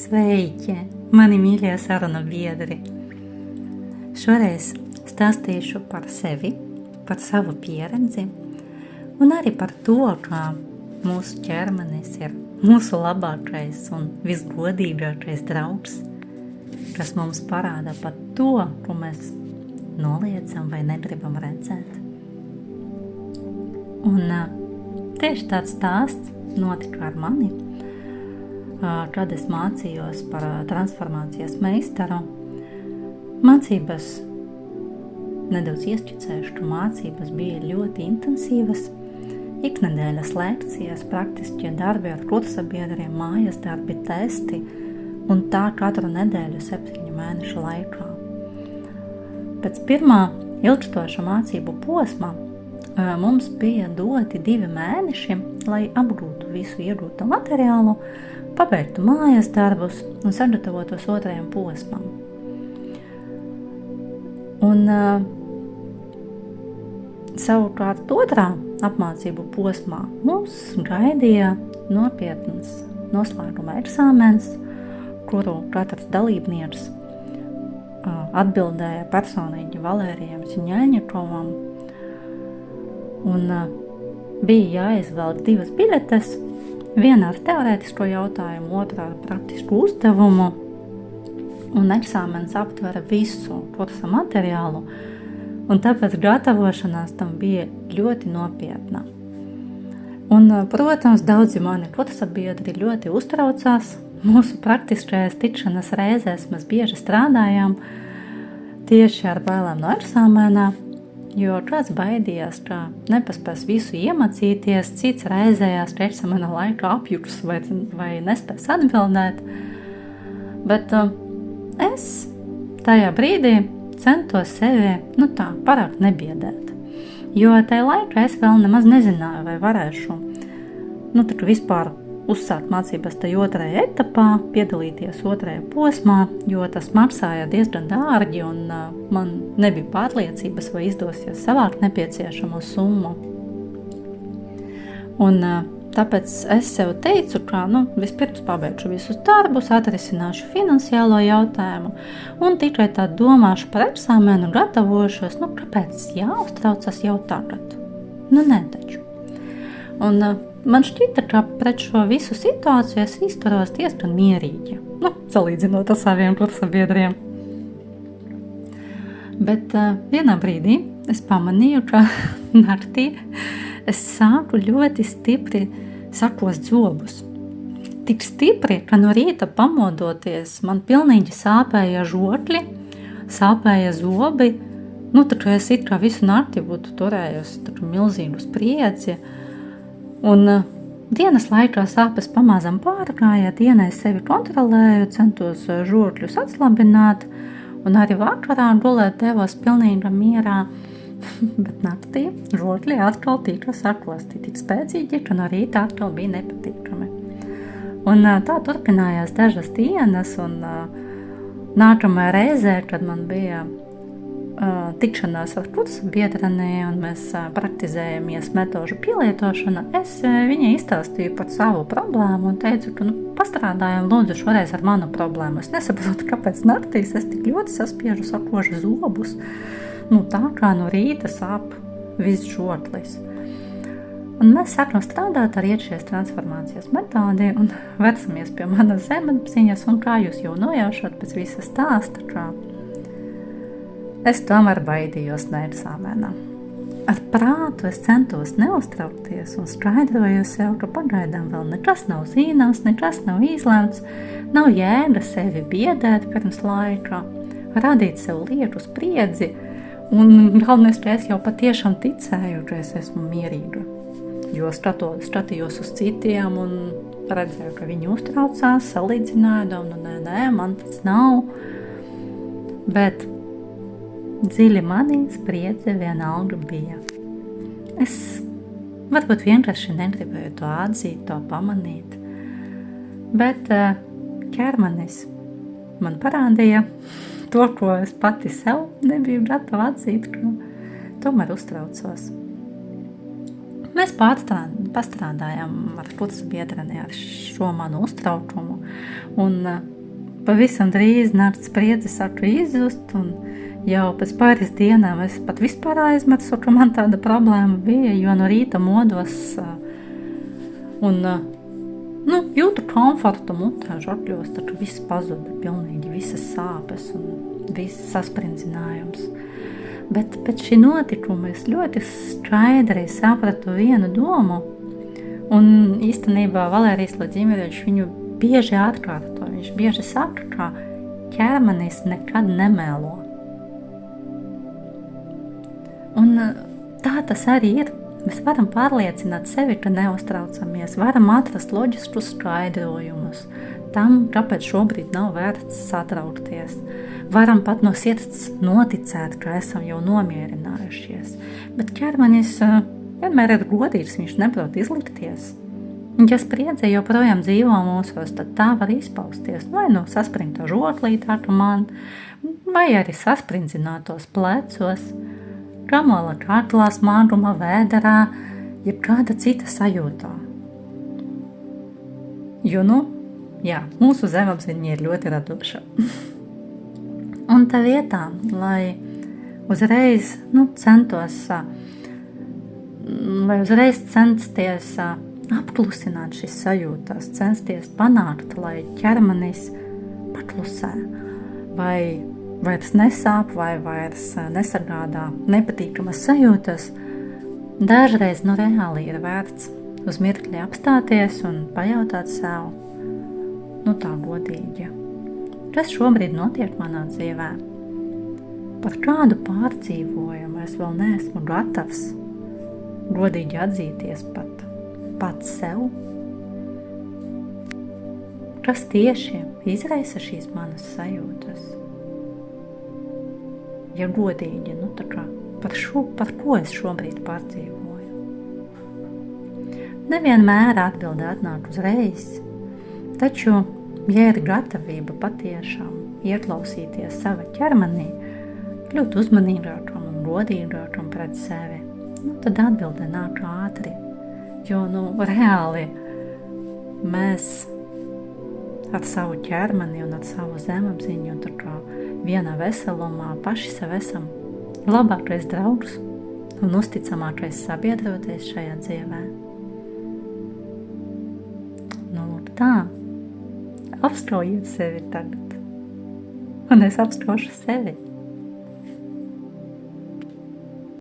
Sveiki, mani mīļie sarunu biedri! Šoreiz stāstīšu par sevi, par savu pieredzi un arī par to, kā mūsu ķermenis ir mūsu labākais un visgodīgākais draugs, kas mums parāda pat to, ko mēs noliedzam vai negribam redzēt. Un tieši tāds stāsts notika ar mani, kad es mācījos par transformācijas meistaru. Mācības, nedaudz iešķicēšu, ka mācības bija ļoti intensīvas, iknedēļas lekcijas, praktiskie darbi ar kursabiedriem, mājas darbi, testi, un tā katru nedēļu 7 mēnešu laikā. Pēc pirmā ilgstoša mācību posma mums bija doti 2 mēneši, lai apgūtu visu iegūto materiālu, pabeigtu mājas darbus un sagatavotos 2. posmam. Un savukārt 2. apmācību posmā mums gaidīja nopietns noslēguma eksāmens, kuru katrs dalībnieks atbildēja personīgi Valērijam Ziņaļņikovam, un bija jāizvelk 2 biļetes, viena ar teorētisko jautājumu, otrā ar praktisku uzdevumu, un eksāmens aptvera visu kursa materiālu, un tāpēc gatavošanās tam bija ļoti nopietna. Un, protams, daudzi mani kursabiedri ļoti uztraucās. Mūsu praktiskajās tikšanas reizēs mēs bieži strādājām tieši ar bailēm no eksāmenā, jo kāds baidījās, ka nepaspēs visu iemācīties, cits raizējās, ka eksāmena laikā apjuks vai nespēs atbildēt. Bet es tajā brīdī centos sevi, pārāk nebiedēt, jo tajā laikā es vēl nemaz nezināju, vai varēšu, vispār uzsākt mācības tajā 2. etapā, piedalīties 2. posmā, jo tas maksāja diezgan dārgi un man nebija pārliecības, vai izdosies savākt nepieciešamo summu. Un tāpēc es sev teicu, ka vispirms pabeigšu visus darbus, atrisināšu finansiālo jautājumu un tikai tā domāšu par eksāmenu, gatavošos, kāpēc jāuztraucas jau tagad? Nē taču. Un man šķita, ka pret šo visu situāciju es izturos diezgan mierīgi, salīdzinot ar saviem kursabiedriem. Bet vienā brīdī es pamanīju, ka naktī es sāku ļoti stipri sakost zobus. Tik stipri, ka no rīta pamodoties man pilnīgi sāpēja žokļi, sāpēja zobi, tā es it kā visu nakti būtu turējusi milzīgu spriedzi. Un dienas laikā sāpes pamazām pārgāja, dienai sevi kontrolēju, centos žokļus atslabināt, un arī vakarā gulēt devos pilnīga mierā, bet naktī žokļi atkal tika sakosti, tik spēcīgi, ka no rīta atkal bija nepatīkami. Un tā turpinājās dažas dienas, un nākamajā reizē, kad man bija tikšanās ar kursabiedreni un mēs praktizējamies metožu pielietošana, es viņai izstāstīju par savu problēmu un teicu, ka pastrādājam lūdzu šoreiz ar manu problēmu. Es nesaprotu, kāpēc naktīs es tik ļoti saspiežu sakošu zobus, tā kā no rīta sāp viss žoklis. Un mēs sākam strādāt ar iekšējās transformācijas metodi un versamies pie manas zemapziņas, un kā jūs jau nojaušat pēc visa stāsta, kā es tomēr baidījos no eksāmena. Ar prātu es centos neuztraukties un skaidroju sev, ka pagaidām vēl nekas nav zināms, nekas nav izlemts, nav jēga sevi biedēt pirms laika, radīt sev lieku spriedzi, un galvenais, ka es jau patiešām ticēju, ka es esmu mierīga. Jo skatījos uz citiem un redzēju, ka viņi uztraucās, salīdzināju, nē, man tas nav, bet dziļi manī spriedze vienalga bija. Es varbūt vienkārši negribēju to atzīt, to pamanīt, bet ķermenis man parādīja to, ko es pati sev nebiju gatava atzīt, ka tomēr uztraucos. Mēs pastrādājām ar kursabiedreni ar šo manu uztraukumu, un pavisam drīz nakts spriedze sāku izzust, un jau pēc pāris dienām es pat vispār aizmirsu, ka man tāda problēma bija, jo no rīta modos un jūtu komfortu mutē, žokļos, taču viss pazuda, pilnīgi visas sāpes un viss sasprindzinājums. Bet pēc šī notikuma es ļoti skaidri sapratu vienu domu, un īstenībā Valērijas Vladimirovičs viņu bieži atkārto. Viņš bieži saka, ka ķermenis nekad nemelo. Un tā tas arī ir. Mēs varam pārliecināt sevi, ka neuztraucamies, varam atrast loģiskus skaidrojumus tam, kāpēc šobrīd nav vērts satraukties. Varam pat no sirds noticēt, ka esam jau nomierinājušies. Bet ķermenis vienmēr ir godīgs, viņš neprot izlikties. Ja spriedze joprojām dzīvo mūsos, tad tā var izpausties. Vai saspringta žoklītā, ka man, vai arī sasprindzinātos plecos, gramola kaklā, smaguma vēderā, jeb kāda cita sajūtā. Jo, mūsu zemapziņa ir ļoti radoša. Un tā vietā, lai uzreiz censties apklusināt šīs sajūtas, censties panākt, lai ķermenis paklusē, vai vairs nesāp, vai vairs nesagādā nepatīkamas sajūtas, dažreiz reāli ir vērts uz mirkli apstāties un pajautāt sev, tā godīgi, kas šobrīd notiek manā dzīvē, par kādu pārdzīvojumu es vēl neesmu gatavs godīgi atzīties pats sev, kas tieši izraisa šīs manas sajūtas. Ja godīgi, par ko es šobrīd pārdzīvoju. Nevienmēr atbilde atnāk uzreiz, taču, ja ir gatavība patiešām ieklausīties sava ķermenī, kļūt uzmanīgākam un godīgākam pret sevi, tad atbilde nāk ātri, jo reāli mēs ar savu ķermeni un ar savu zemapziņu vienā veselumā paši sev esam labākais draugs un uzticamākais sabiedrotais šajā dzīvē. Tā, apskaujiet sevi tagad, un es apskaušu sevi.